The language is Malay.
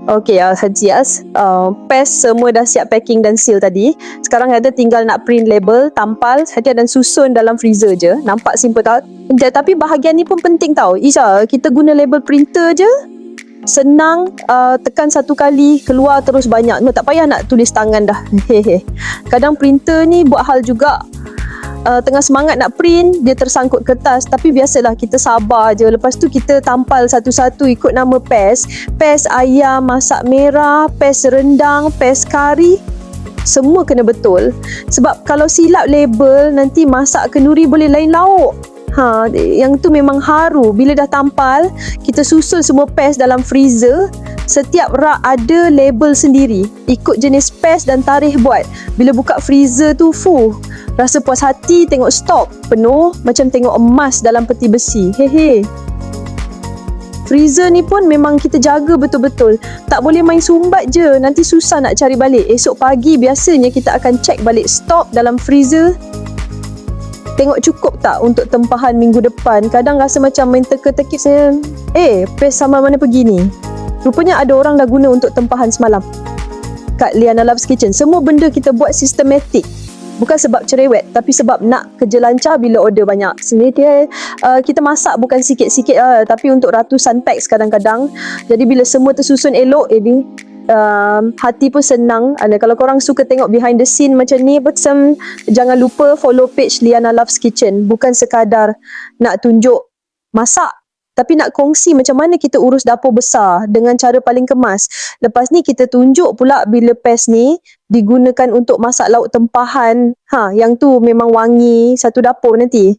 Okey, Haji As, PES semua dah siap packing dan seal tadi. Sekarang ada tinggal nak print label, tampal saja dan susun dalam freezer je. Nampak simple tak? Tapi bahagian ni pun penting tau. Isha, kita guna label printer je. Senang, tekan satu kali, keluar terus banyak. No, tak payah nak tulis tangan dah. Hehe. Kadang printer ni buat hal juga. Tengah semangat nak print, dia tersangkut kertas. Tapi biasalah, kita sabar je. Lepas tu kita tampal satu-satu ikut nama PES. PES ayam masak merah, PES rendang, PES kari. Semua kena betul. Sebab kalau silap label, nanti masak kenduri boleh lain lauk. Yang tu memang haru. Bila dah tampal, kita susun semua PES dalam freezer. Setiap rak ada label sendiri, ikut jenis PES dan tarikh buat. Bila buka freezer tu, rasa puas hati tengok stok penuh macam tengok emas dalam peti besi. Hehe. Freezer ni pun memang kita jaga betul-betul. Tak boleh main sumbat je, nanti susah nak cari balik. Esok pagi biasanya kita akan cek balik stok dalam freezer. Tengok cukup tak untuk tempahan minggu depan. Kadang rasa macam main teka-teki saya. PES sama mana pergi ni? Rupanya ada orang dah guna untuk tempahan semalam. Kat Liana Loves Kitchen, semua benda kita buat sistematik. Bukan sebab cerewet, tapi sebab nak kerja lancar bila order banyak. Sebenarnya kita masak bukan sikit-sikit tapi untuk ratusan packs kadang-kadang. Jadi bila semua tersusun elok, hati pun senang. Kalau korang suka tengok behind the scene macam ni, jangan lupa follow page Liana Loves Kitchen. Bukan sekadar nak tunjuk masak, tapi nak kongsi macam mana kita urus dapur besar dengan cara paling kemas. Lepas ni kita tunjuk pula bila PES ni digunakan untuk masak lauk tempahan. Yang tu memang wangi satu dapur nanti.